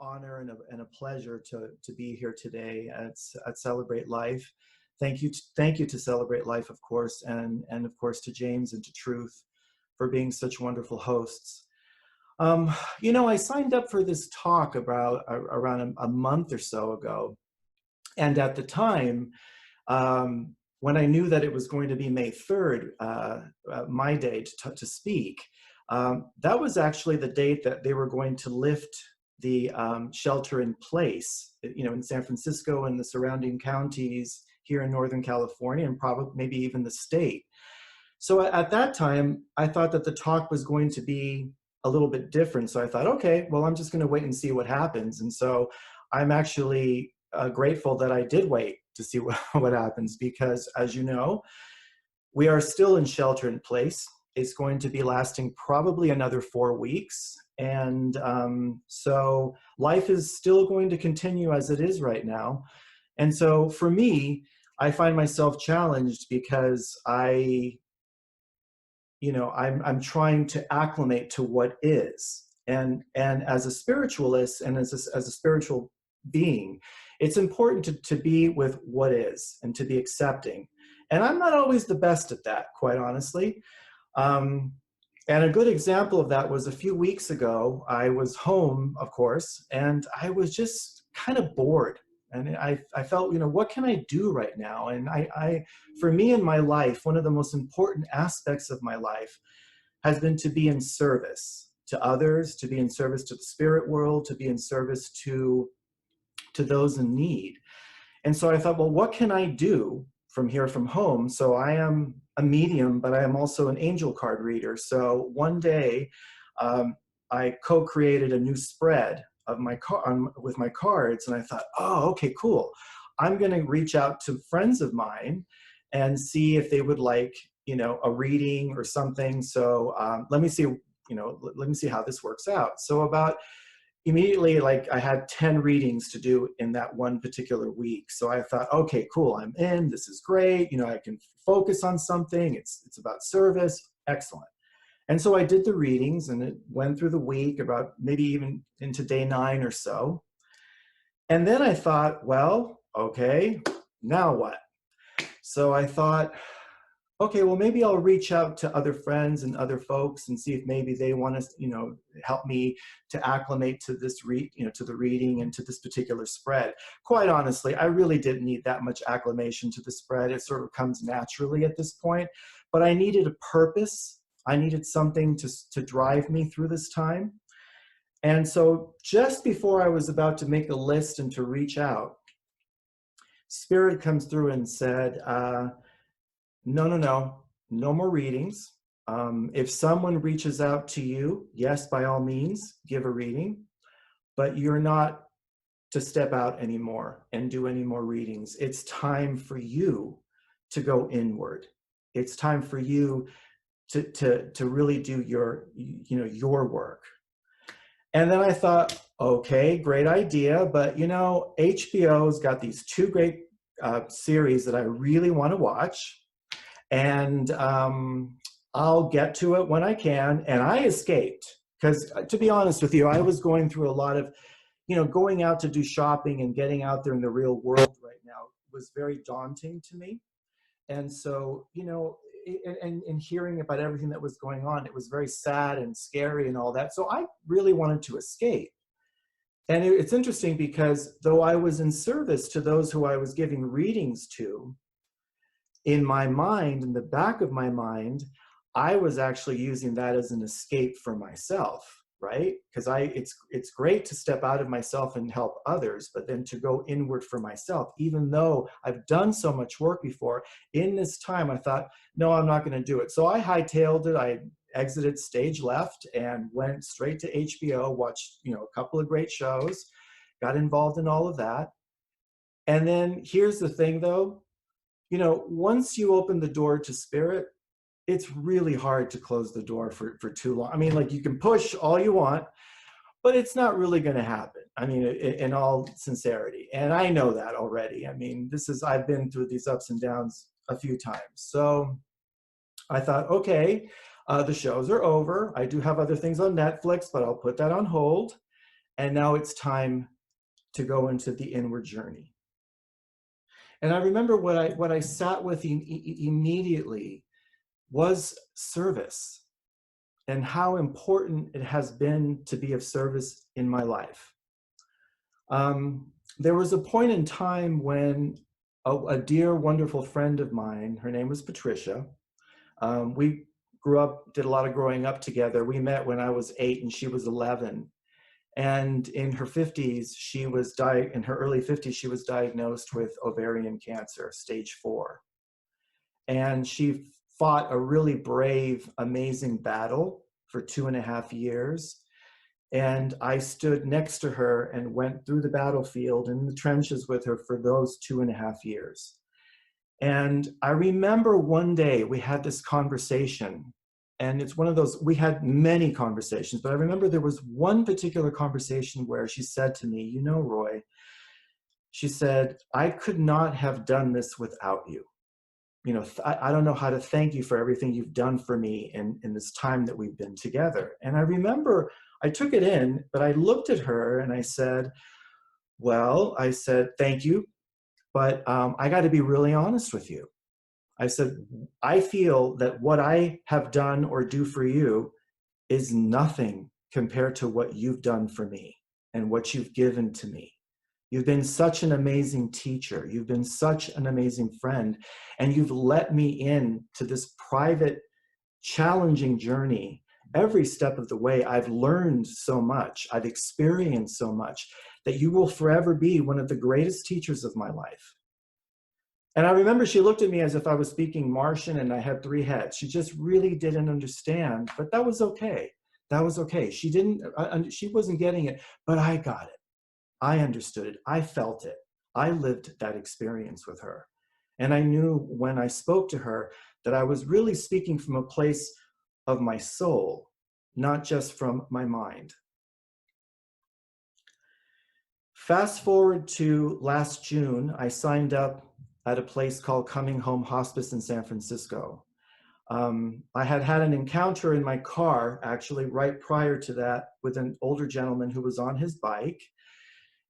honor and a pleasure to be here today at Celebrate Life. Thank you to Celebrate Life, of course, and of course to James and to Truth for being such wonderful hosts. I signed up for this talk around a month or so ago, and at the time, when I knew that it was going to be May 3rd, my day to speak, that was actually the date that they were going to lift the shelter in place, in San Francisco and the surrounding counties here in Northern California, and probably maybe even the state. So at that time, I thought that the talk was going to be a little bit different. So I thought, okay, well, I'm just going to wait and see what happens. And so I'm actually grateful that I did wait to see what happens, because as you know, we are still in shelter in place. It's going to be lasting probably another 4 weeks. And so life is still going to continue as it is right now. And so for me, I find myself challenged because I'm trying to acclimate to what is. And as a spiritualist and as a spiritual being, it's important to be with what is and to be accepting. And I'm not always the best at that, quite honestly. And a good example of that was a few weeks ago. I was home, of course, and I was just kind of bored. And I felt, what can I do right now? And for me in my life, one of the most important aspects of my life has been to be in service to others, to be in service to the spirit world, to be in service to those in need. And so I thought, well, what can I do from home? So I am a medium, but I am also an angel card reader. So one day I co-created a new spread of with my cards, and I thought, oh, okay, cool. I'm going to reach out to friends of mine and see if they would like, a reading or something. So let me see how this works out. So about immediately, I had 10 readings to do in that one particular week. So I thought, okay, cool, I'm in, this is great. I can focus on something. It's about service. Excellent. And so I did the readings, and it went through the week, about maybe even into day 9 or so. And then I thought, well, okay, now what? So I thought, okay, well, maybe I'll reach out to other friends and other folks and see if maybe they want to, help me to acclimate to this to the reading and to this particular spread. Quite honestly, I really didn't need that much acclimation to the spread. It sort of comes naturally at this point, but I needed a purpose. I needed something to drive me through this time. And so just before I was about to make a list and to reach out, Spirit comes through and said, no more readings. If someone reaches out to you, yes, by all means, give a reading, but you're not to step out anymore and do any more readings. It's time for you to go inward. It's time for you to really do your work. And then I thought, okay, great idea, but HBO's got these 2 great series that I really want to watch, and I'll get to it when I can. And I escaped because, to be honest with you, I was going through a lot of, going out to do shopping and getting out there in the real world right now was very daunting to me. And so, and hearing about everything that was going on, it was very sad and scary and all that. So I really wanted to escape. And it's interesting because though I was in service to those who I was giving readings to, in my mind, in the back of my mind, I was actually using that as an escape for myself, right? Because it's great to step out of myself and help others, but then to go inward for myself, even though I've done so much work before, in this time I thought, no, I'm not going to do it. So I hightailed it. I exited stage left and went straight to HBO, watched, a couple of great shows, got involved in all of that. And then here's the thing though, once you open the door to Spirit, it's really hard to close the door for too long. I mean, you can push all you want, but it's not really going to happen. I mean, in all sincerity. And I know that already. I mean, I've been through these ups and downs a few times. So I thought, okay, the shows are over. I do have other things on Netflix, but I'll put that on hold. And now it's time to go into the inward journey. And I remember what I sat with immediately was service, and how important it has been to be of service in my life. There was a point in time when a dear, wonderful friend of mine, her name was Patricia. We grew up, did a lot of growing up together. We met when I was 8 and she was 11. And in her 50s, in her early 50s, she was diagnosed with ovarian cancer, stage 4. And she fought a really brave, amazing battle for 2.5 years. And I stood next to her and went through the battlefield in the trenches with her for those 2.5 years. And I remember one day we had this conversation, and it's one of those, we had many conversations, but I remember there was one particular conversation where she said to me, you know, Roy, she said, I could not have done this without you. You know, I don't know how to thank you for everything you've done for me in this time that we've been together. And I remember I took it in, but I looked at her and I said, well, I said, thank you, but I got to be really honest with you. I said, I feel that what I have done or do for you is nothing compared to what you've done for me and what you've given to me. You've been such an amazing teacher. You've been such an amazing friend. And you've let me in to this private, challenging journey. Every step of the way, I've learned so much. I've experienced so much that you will forever be one of the greatest teachers of my life. And I remember she looked at me as if I was speaking Martian and I had 3 heads. She just really didn't understand, but that was okay. That was okay. She wasn't getting it, but I got it. I understood it. I felt it. I lived that experience with her. And I knew when I spoke to her that I was really speaking from a place of my soul, not just from my mind. Fast forward to last June, I signed up at a place called Coming Home Hospice in San Francisco. I had had an encounter in my car, actually, right prior to that, with an older gentleman who was on his bike.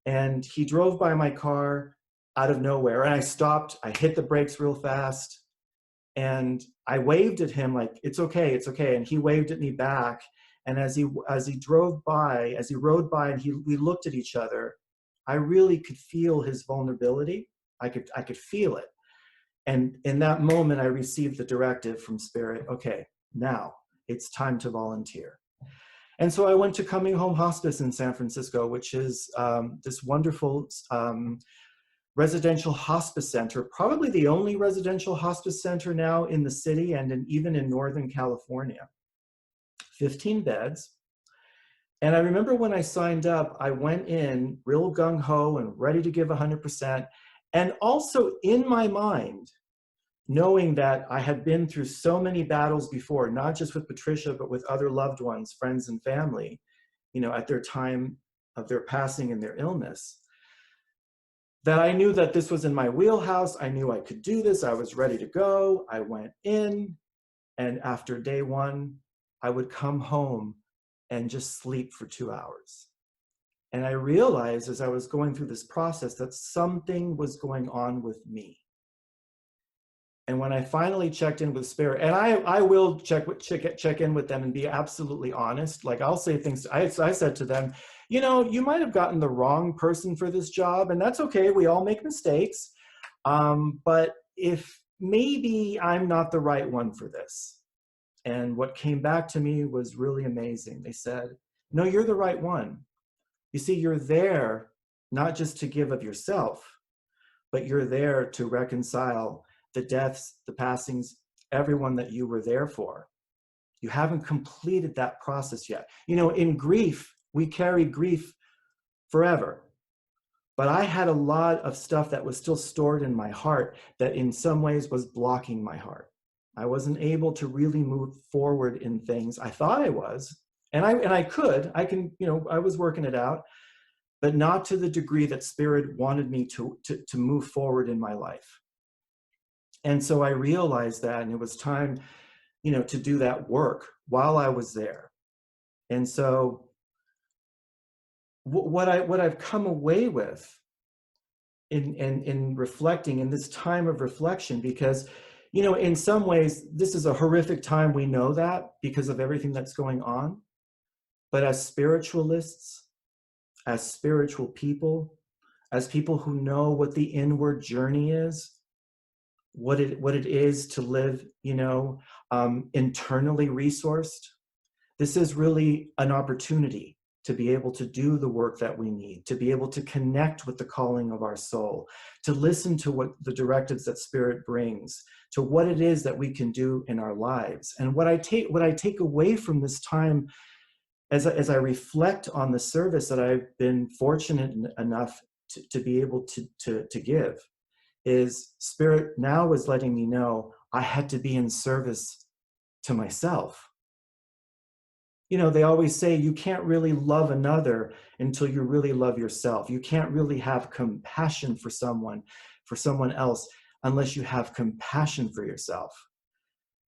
And he drove by my car out of nowhere. And I stopped, I hit the brakes real fast. And I waved at him like, it's okay, it's okay. And he waved at me back. And as he rode by and we looked at each other, I really could feel his vulnerability. I could feel it. And in that moment, I received the directive from Spirit, okay, now it's time to volunteer. And so I went to Coming Home Hospice in San Francisco, which is this wonderful residential hospice center, probably the only residential hospice center now in the city and even in Northern California. 15 beds. And I remember when I signed up, I went in real gung-ho and ready to give 100%. And also in my mind, knowing that I had been through so many battles before, not just with Patricia, but with other loved ones, friends and family, you know, at their time of their passing and their illness, that I knew that this was in my wheelhouse. I knew I could do this. I was ready to go. I went in, and after day 1, I would come home and just sleep for 2 hours. And I realized as I was going through this process that something was going on with me. And when I finally checked in with Spirit, and I will check in with them and be absolutely honest. Like I'll say things, I said to them, you know, you might have gotten the wrong person for this job, and that's okay. We all make mistakes. But if maybe I'm not the right one for this. And what came back to me was really amazing. They said, no, you're the right one. You see, you're there not just to give of yourself, but you're there to reconcile the deaths, the passings, everyone that you were there for. You haven't completed that process yet. You know, in grief, we carry grief forever. But I had a lot of stuff that was still stored in my heart that in some ways was blocking my heart. I wasn't able to really move forward in things. I thought I was, and I can, you know, I was working it out, but not to the degree that Spirit wanted me to move forward in my life. And so I realized that, and it was time, you know, to do that work while I was there. And so what I've come away with in reflecting in this time of reflection, because, you know, in some ways this is a horrific time, we know that, because of everything that's going on. But as spiritualists, as spiritual people, as people who know what the inward journey is, what it is to live, you know, internally resourced, this is really an opportunity to be able to do the work that we need, to be able to connect with the calling of our soul, to listen to what the directives that Spirit brings, to what it is that we can do in our lives. And what I take away from this time, as I reflect on the service that I've been fortunate enough to be able to give, is Spirit now is letting me know I had to be in service to myself. You know, they always say you can't really love another until you really love yourself. You can't really have compassion for someone else, unless you have compassion for yourself.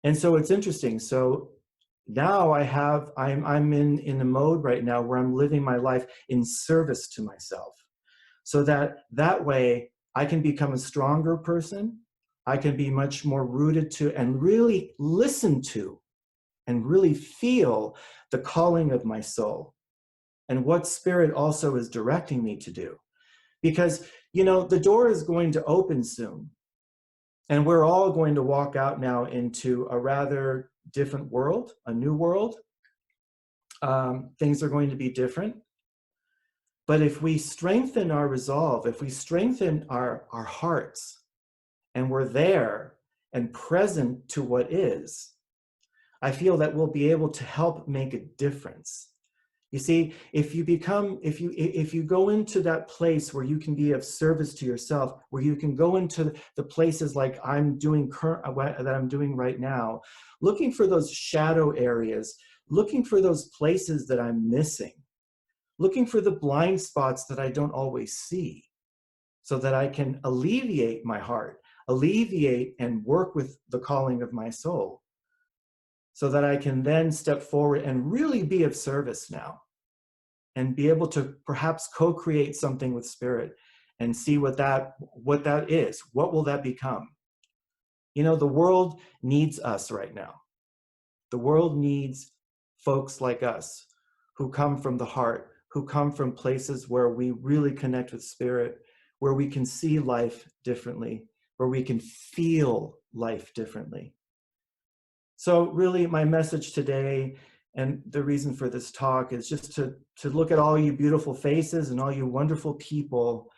And so it's interesting. So now I'm in a mode right now where I'm living my life in service to myself, so that way I can become a stronger person. I can be much more rooted to and really listen to and really feel the calling of my soul and what Spirit also is directing me to do. Because, you know, the door is going to open soon, and we're all going to walk out now into a rather different world, a new world. Things are going to be different. But if we strengthen our resolve, if we strengthen our hearts, and we're there and present to what is, I feel that we'll be able to help make a difference. You see, if you go into that place where you can be of service to yourself, where you can go into the places like that I'm doing right now, looking for those shadow areas, looking for those places that I'm missing, looking for the blind spots that I don't always see, so that I can alleviate my heart, alleviate and work with the calling of my soul, so that I can then step forward and really be of service now, and be able to perhaps co-create something with Spirit and see what that is. What will that become? You know, the world needs us right now. The world needs folks like us who come from the heart, who come from places where we really connect with Spirit, where we can see life differently, where we can feel life differently. So really, my message today, and the reason for this talk, is just to look at all you beautiful faces and all you wonderful people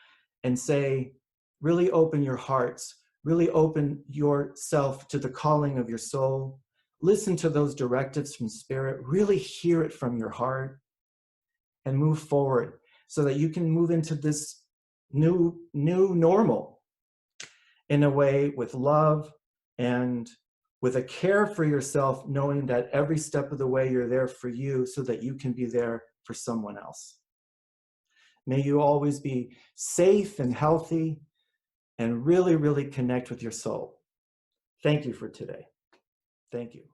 and say, really open your hearts, really open yourself to the calling of your soul. Listen to those directives from Spirit, really hear it from your heart, and move forward so that you can move into this new normal in a way with love and with a care for yourself, knowing that every step of the way you're there for you so that you can be there for someone else. May you always be safe and healthy and really, really connect with your soul. Thank you for today. Thank you.